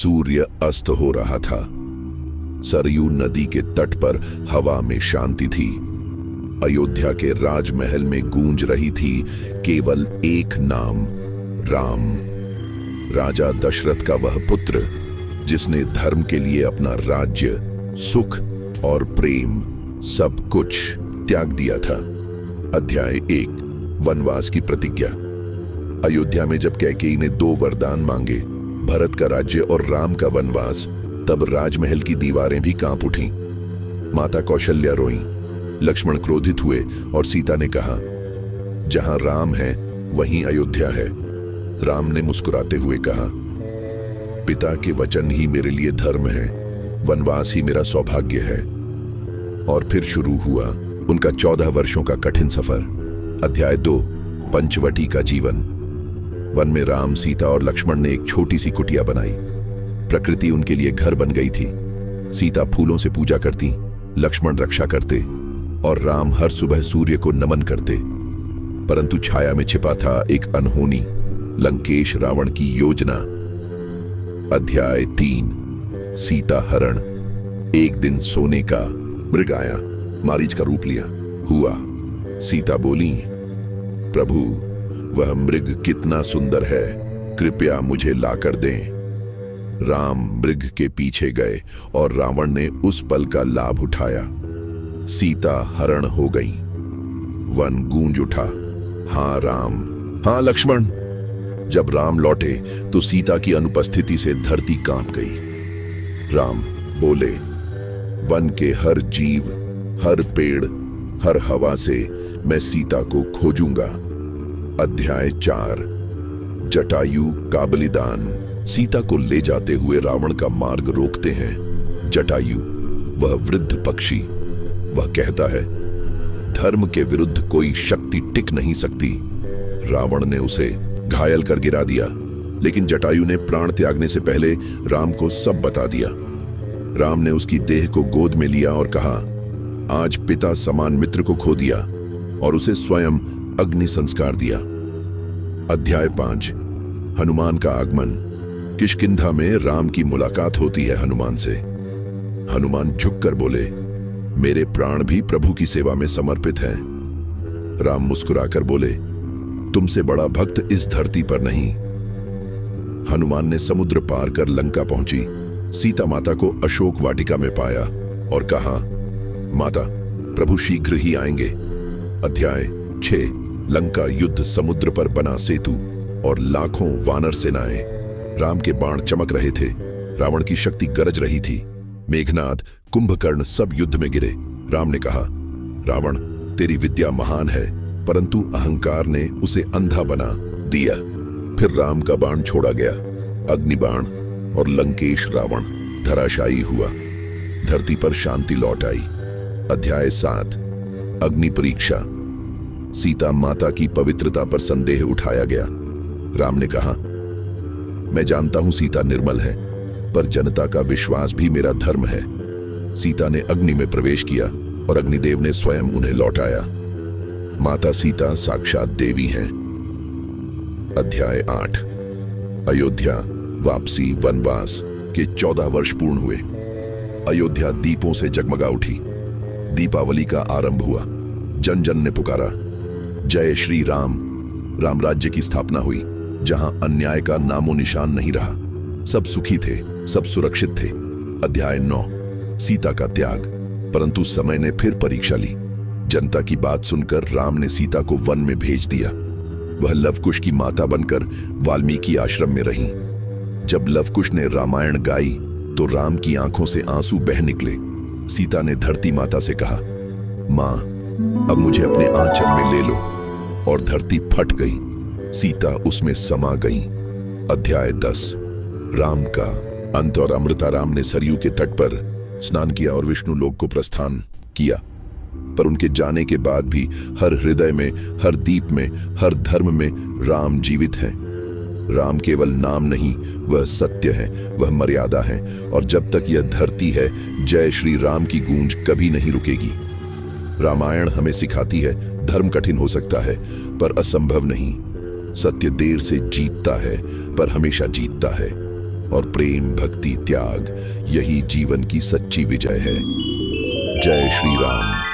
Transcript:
सूर्य अस्त हो रहा था। सरयू नदी के तट पर हवा में शांति थी। अयोध्या के राजमहल में गूंज रही थी केवल एक नाम, राम। राजा दशरथ का वह पुत्र जिसने धर्म के लिए अपना राज्य, सुख और प्रेम सब कुछ त्याग दिया था। अध्याय 1, वनवास की प्रतिज्ञा। अयोध्या में जब कैकेयी ने 2 वरदान मांगे, भरत का राज्य और राम का वनवास, तब राजमहल की दीवारें भी कांप उठीं। माता कौशल्या रोईं, लक्ष्मण क्रोधित हुए और सीता ने कहा, जहां राम है वहीं अयोध्या है। राम ने मुस्कुराते हुए कहा, पिता के वचन ही मेरे लिए धर्म है, वनवास ही मेरा सौभाग्य है। और फिर शुरू हुआ उनका 14 वर्षों का कठिन सफर। अध्याय 2, पंचवटी का जीवन। वन में राम, सीता और लक्ष्मण ने एक छोटी सी कुटिया बनाई। प्रकृति उनके लिए घर बन गई थी। सीता फूलों से पूजा करती, लक्ष्मण रक्षा करते और राम हर सुबह सूर्य को नमन करते। परंतु छाया में छिपा था एक अनहोनी, लंकेश रावण की योजना। अध्याय 3, सीता हरण। एक दिन सोने का मृग आया, मारीच का रूप लिया हुआ। सीता बोली, प्रभु, वह मृग कितना सुंदर है, कृपया मुझे लाकर दें। राम मृग के पीछे गए और रावण ने उस पल का लाभ उठाया। सीता हरण हो गई। वन गूंज उठा, हाँ राम, हाँ लक्ष्मण। जब राम लौटे तो सीता की अनुपस्थिति से धरती कांप गई। राम बोले, वन के हर जीव, हर पेड़, हर हवा से मैं सीता को खोजूंगा। अध्याय 4, जटायु का बलिदान। सीता को ले जाते हुए रावण का मार्ग रोकते हैं जटायु, वह वृद्ध पक्षी। वह कहता है, धर्म के विरुद्ध कोई शक्ति टिक नहीं सकती। रावण ने उसे घायल कर गिरा दिया, लेकिन जटायु ने प्राण त्यागने से पहले राम को सब बता दिया। राम ने उसकी देह को गोद में लिया और कहा, आज पिता समान मित्र को खो दिया, और उसे स्वयं अग्नि संस्कार दिया। अध्याय 5, हनुमान का आगमन। किष्किंधा में राम की मुलाकात होती है हनुमान से। हनुमान झुककर बोले, मेरे प्राण भी प्रभु की सेवा में समर्पित हैं। राम मुस्कुराकर बोले, तुमसे बड़ा भक्त इस धरती पर नहीं। हनुमान ने समुद्र पार कर लंका पहुंची। सीता माता को अशोक वाटिका में पाया और कहा, माता, प्रभु शीघ्र ही आएंगे। अध्याय 6, लंका युद्ध। समुद्र पर बना सेतु और लाखों वानर सेनाएं। राम के बाण चमक रहे थे, रावण की शक्ति गरज रही थी। मेघनाद, कुंभकर्ण सब युद्ध में गिरे। राम ने कहा, रावण, तेरी विद्या महान है, परंतु अहंकार ने उसे अंधा बना दिया। फिर राम का बाण छोड़ा गया, अग्निबाण, और लंकेश रावण धराशायी हुआ। धरती पर शांति लौट आई। अध्याय 7, अग्नि परीक्षा। सीता माता की पवित्रता पर संदेह उठाया गया। राम ने कहा, मैं जानता हूं सीता निर्मल है, पर जनता का विश्वास भी मेरा धर्म है। सीता ने अग्नि में प्रवेश किया और अग्निदेव ने स्वयं उन्हें लौटाया। माता सीता साक्षात देवी हैं। अध्याय 8, अयोध्या, वापसी। वनवास के 14 वर्ष पूर्ण हुए। अयोध्या दीपों से जगमगा उठी। दीपावली का आरंभ हुआ। जन जन ने पुकारा, जय श्री राम। राम राज्य की स्थापना हुई, जहां अन्याय का नामो निशान नहीं रहा। सब सुखी थे, सब सुरक्षित थे। अध्याय 9, सीता का त्याग। परंतु समय ने फिर परीक्षा ली। जनता की बात सुनकर राम ने सीता को वन में भेज दिया। वह लवकुश की माता बनकर वाल्मीकि आश्रम में रही। जब लवकुश ने रामायण गाई तो राम की आंखों से आंसू बह निकले। सीता ने धरती माता से कहा, मां, अब मुझे अपने आंचल में ले लो। और धरती फट गई, सीता उसमें समा गई। अध्याय 10, राम का अंत और अमृता। राम ने सरयू के तट पर स्नान किया और विष्णु लोक को प्रस्थान किया। पर उनके जाने के बाद भी हर हृदय में, हर दीप में, हर धर्म में राम जीवित हैं। राम केवल नाम नहीं, वह सत्य है, वह मर्यादा है, और जब तक यह धरती है, जय श्री राम की गूंज कभी नहीं रुकेगी। रामायण हमें सिखाती है, धर्म कठिन हो सकता है पर असंभव नहीं। सत्य देर से जीतता है पर हमेशा जीतता है। और प्रेम, भक्ति, त्याग, यही जीवन की सच्ची विजय है। जय श्री राम।